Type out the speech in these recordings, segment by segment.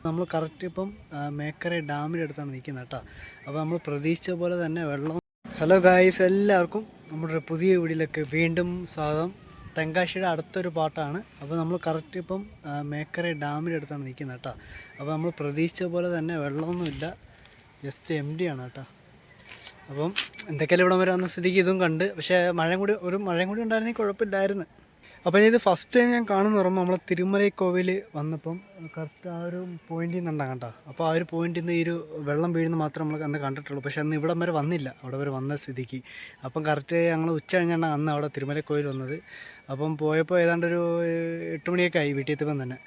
നമ്മൾ കറക്റ്റ് ഇപ്പം മേക്കര ഡാമിൻ്റെ അടുത്താണ് നിൽക്കുന്നത് കേട്ടോ. അപ്പോൾ നമ്മൾ പ്രതീക്ഷിച്ച പോലെ തന്നെ വെള്ളം. ഹലോ ഗായ്സ്, എല്ലാവർക്കും നമ്മുടെ പുതിയ വീഡിയോയിലേക്ക് വീണ്ടും സ്വാഗതം. തെങ്കാശിയുടെ അടുത്തൊരു പാട്ടാണ്. അപ്പോൾ നമ്മൾ കറക്റ്റ് ഇപ്പം മേക്കര ഡാമിൻ്റെ അടുത്താണ് നിൽക്കുന്നത് കേട്ടോ. അപ്പോൾ നമ്മൾ പ്രതീക്ഷിച്ച പോലെ തന്നെ വെള്ളമൊന്നുമില്ല, ജസ്റ്റ് എം ടി ആണ് കേട്ടോ. അപ്പം എന്തൊക്കെയാലും ഇവിടെ വരെ വന്ന സ്ഥിതിക്ക് ഇതും കണ്ട്, പക്ഷേ മഴയും കൂടി ഉണ്ടായിരുന്നെങ്കിൽ കുഴപ്പമില്ലായിരുന്നു. അപ്പോൾ ഇത് ഫസ്റ്റ് ടൈം ഞാൻ കാണുന്ന പറയുമ്പോൾ നമ്മൾ തിരുമലൈക്കോവിൽ വന്നപ്പം കറക്റ്റ് ആ ഒരു പോയിന്റിൽ നിന്നുണ്ടാകും കേട്ടോ. അപ്പോൾ ആ ഒരു പോയിന്റിൽ നിന്ന് ഈ ഒരു വെള്ളം വീഴുന്ന മാത്രമേ നമ്മൾ അന്ന് കണ്ടിട്ടുള്ളൂ. പക്ഷേ അന്ന് ഇവിടം വരെ വന്നില്ല, അവിടെ വരെ വന്ന സ്ഥിതിക്ക്. അപ്പം കറക്റ്റ് ഞങ്ങൾ ഉച്ച കഴിഞ്ഞാണ് അന്ന് അവിടെ തിരുമലൈക്കോവിൽ വന്നത്. അപ്പം പോയപ്പോൾ ഏതാണ്ട് ഒരു 8 മണിയൊക്കെ ആയി വീട്ടിൽ എത്തുമ്പം തന്നെ.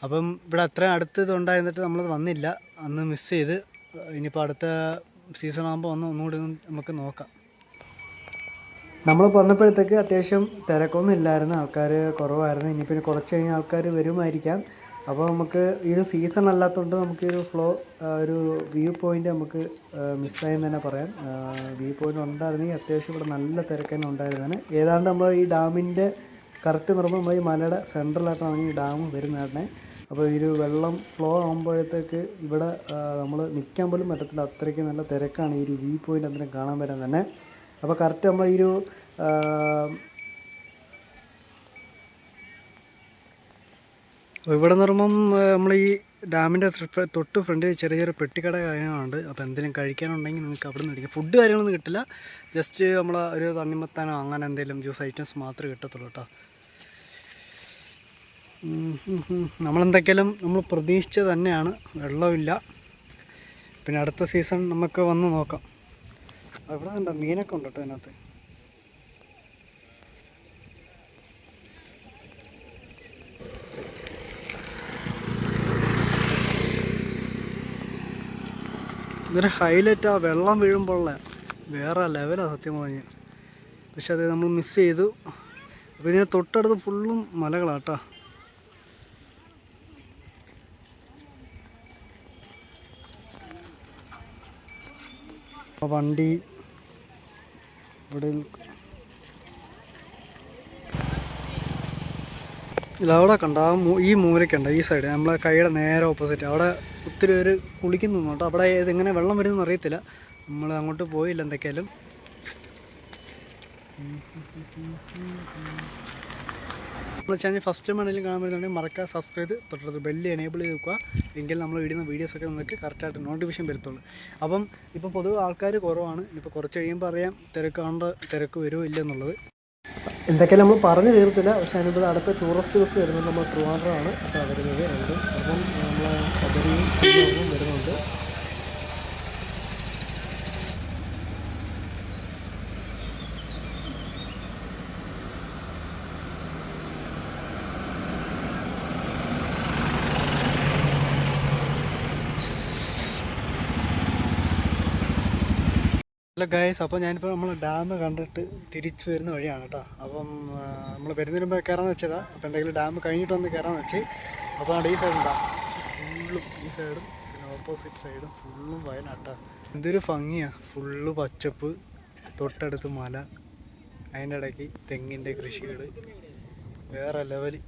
അപ്പം ഇവിടെ അത്രയും അടുത്ത് ഇതുണ്ടായിരുന്നിട്ട് നമ്മളത് വന്നില്ല, അന്ന് മിസ് ചെയ്ത്. ഇനിയിപ്പോൾ അടുത്ത സീസൺ ആകുമ്പോൾ ഒന്നുകൂടി നമുക്ക് നോക്കാം. നമ്മൾ വന്നപ്പോഴത്തേക്ക് അത്യാവശ്യം തിരക്കൊന്നും ഇല്ലായിരുന്നു, ആൾക്കാർ കുറവായിരുന്നു. ഇനി പിന്നെ കുറച്ച് കഴിഞ്ഞാൽ ആൾക്കാർ വരുമായിരിക്കാം. അപ്പോൾ നമുക്ക് ഇത് സീസൺ അല്ലാത്തതുകൊണ്ട് നമുക്ക് ഒരു വ്യൂ പോയിൻ്റ് നമുക്ക് മിസ്സായെന്ന് തന്നെ പറയാം. വ്യൂ പോയിൻ്റ് ഉണ്ടായിരുന്നെങ്കിൽ അത്യാവശ്യം ഇവിടെ നല്ല തിരക്ക് തന്നെ ഉണ്ടായിരുന്നതാണ്. ഏതാണ്ട് നമ്മൾ ഈ ഡാമിൻ്റെ കറക്റ്റ് പറയുമ്പോൾ നമ്മൾ ഈ മലയുടെ സെൻട്രലായിട്ടാണ് ഈ ഡാം വരുന്നത്. അപ്പോൾ ഈ ഒരു വെള്ളം ഫ്ലോ ആകുമ്പോഴത്തേക്ക് ഇവിടെ നമ്മൾ നിൽക്കാൻ പോലും പറ്റത്തില്ല, അത്രയ്ക്ക് നല്ല തിരക്കാണ് ഈ ഒരു വ്യൂ പോയിൻ്റ് അന്നേരം കാണാൻ വരാൻ തന്നെ. അപ്പോൾ കറക്റ്റ് നമ്മൾ ഈ ഒരു ഇവിടെ നിന്ന് പറയുമ്പം നമ്മൾ ഈ ഡാമിൻ്റെ തൊട്ട് ഫ്രണ്ടിൽ ചെറിയ ചെറിയ പെട്ടിക്കട കാര്യങ്ങളുണ്ട്. അപ്പോൾ എന്തെങ്കിലും കഴിക്കാനുണ്ടെങ്കിൽ നിങ്ങൾക്ക് അവിടെ നിന്ന് മേടിക്കാം. ഫുഡ് കാര്യങ്ങളൊന്നും കിട്ടില്ല, ജസ്റ്റ് നമ്മൾ ഒരു തണ്ണിമത്താനോ അങ്ങനെ എന്തെങ്കിലും ജ്യൂസ് ഐറ്റംസ് മാത്രമേ കിട്ടത്തുള്ളൂ കേട്ടോ. നമ്മളെന്തൊക്കെയാലും നമ്മൾ പ്രതീക്ഷിച്ചത് തന്നെയാണ്, വെള്ളമില്ല. പിന്നെ അടുത്ത സീസൺ നമുക്ക് വന്ന് നോക്കാം. അവിടെ കണ്ട മീനൊക്കെ ഉണ്ട് കേട്ടോ അതിനകത്ത്. ഇതൊരു ഹൈലൈറ്റ്, ആ വെള്ളം വീഴുമ്പോഴുള്ള വേറെ ലെവലാണ് സത്യം പറഞ്ഞ്. പക്ഷെ അത് നമ്മൾ മിസ് ചെയ്തു. അപ്പോൾ ഇതിന് തൊട്ടടുത്ത് ഫുള്ളും മലകളാണ് കേട്ടോ. വണ്ടി ഇവിടെ ഇല്ല, അവിടെ കണ്ട ഈ മൂലയ്ക്കുണ്ട്, ഈ സൈഡ് നമ്മളെ കൈയുടെ നേരെ ഓപ്പോസിറ്റ് അവിടെ ഒത്തിരി പേര് കുളിക്കുന്നു കേട്ടോ. അവിടെ ഇതെങ്ങനെ വെള്ളം വരുന്നതെന്ന് അറിയത്തില്ല, നമ്മൾ അങ്ങോട്ട് പോയില്ല. എന്തൊക്കെയാലും നമ്മൾ ചാനൽ ഫസ്റ്റ് ടൈം ആണെങ്കിലും കാണാൻ പറ്റുന്നുണ്ടെങ്കിൽ മറക്കുക, സബ്സ്ക്രൈബ് ചെയ്ത് തൊട്ടടുത്ത് ബെല്ല് എനേബിൾ ചെയ്ത് വെക്കുക. എങ്കിൽ നമ്മൾ ഇടുന്ന വീഡിയോസൊക്കെ നിങ്ങൾക്ക് കറക്റ്റായിട്ട് നോട്ടിഫിക്കേഷൻ വരത്തുള്ളൂ. അപ്പം ഇപ്പോൾ പൊതുവെ ആൾക്കാർ കുറവാണ്. ഇപ്പോൾ കുറച്ച് കഴിയുമ്പോൾ അറിയാം തിരക്ക് വരുമോ ഇല്ലെന്നുള്ളത്. എന്തൊക്കെയാണ് നമ്മൾ പറഞ്ഞു തീർത്തില്ല. പക്ഷേ അതിനിപ്പോൾ അടുത്ത ടൂറിസ്റ്റ് ബസ് വരുന്നത് നമ്മൾ ട്രിവാൻഡ്രമാണ് അപ്പോൾ വരുന്നത്. അപ്പം നമ്മൾ ശബരിയും വരുന്നുണ്ട്. ഹലോ ഗൈസ്, അപ്പോൾ ഞാനിപ്പോൾ നമ്മൾ ഡാം കണ്ടിട്ട് തിരിച്ചു വരുന്ന വഴിയാണ് കേട്ടോ. അപ്പം നമ്മൾ വരുന്നതിന് മുമ്പ് കയറാമെന്ന് വെച്ചതാണ്. അപ്പോൾ എന്തെങ്കിലും ഡാം കഴിഞ്ഞിട്ട് വന്ന് കയറാമെന്ന് വെച്ച്. അപ്പോൾ അവിടെ ഈ സൈഡ് ഉണ്ടാകും ഫുള്ളും, ഈ സൈഡും പിന്നെ ഓപ്പോസിറ്റ് സൈഡും ഫുള്ളും വയനാട്ടാ. എന്തൊരു ഭംഗിയാണ്, ഫുള്ള് പച്ചപ്പ്, തൊട്ടടുത്ത് മല, അതിൻ്റെ ഇടയ്ക്ക് തെങ്ങിൻ്റെ കൃഷികൾ, വേറെ ലെവല്.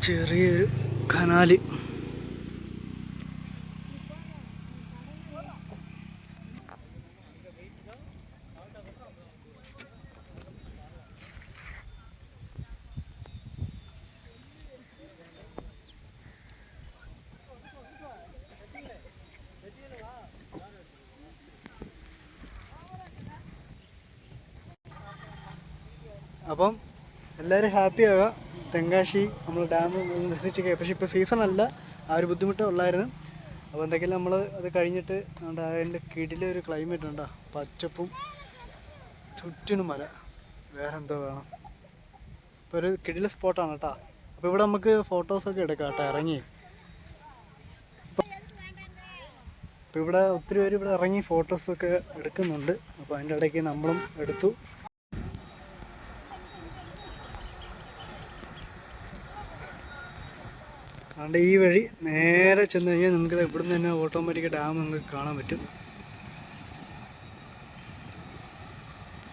ചെറിയൊരു കനാല്. അപ്പം എല്ലാവരും ഹാപ്പി ആവുക. തെങ്കാശി നമ്മൾ ഡാം വിസിറ്റ് ചെയ്യുക. പക്ഷേ ഇപ്പോൾ സീസൺ അല്ല, ആ ഒരു ബുദ്ധിമുട്ടേ ഉള്ളായിരുന്നു. അപ്പോൾ എന്തെങ്കിലും നമ്മൾ അത് കഴിഞ്ഞിട്ട് അതിൻ്റെ കിടിലൊരു ക്ലൈമറ്റ് ഉണ്ടോ, പച്ചപ്പും ചുറ്റിനും മല, വേറെ എന്തോ വേണം. ഇപ്പോൾ ഒരു കിടില സ്പോട്ടാണ് കേട്ടോ. അപ്പോൾ ഇവിടെ നമുക്ക് ഫോട്ടോസൊക്കെ എടുക്കാം കേട്ടോ ഇറങ്ങി. അപ്പോൾ ഇവിടെ ഒത്തിരി പേര് ഇവിടെ ഇറങ്ങി ഫോട്ടോസൊക്കെ എടുക്കുന്നുണ്ട്. അപ്പോൾ അതിൻ്റെ ഇടയ്ക്ക് നമ്മളും എടുത്തു. അതുകൊണ്ട് ഈ വഴി നേരെ ചെന്ന് കഴിഞ്ഞാൽ നിങ്ങൾക്ക് ഇവിടുന്ന് തന്നെ ഓട്ടോമാറ്റിക് ഡാം നിങ്ങൾക്ക് കാണാൻ പറ്റും.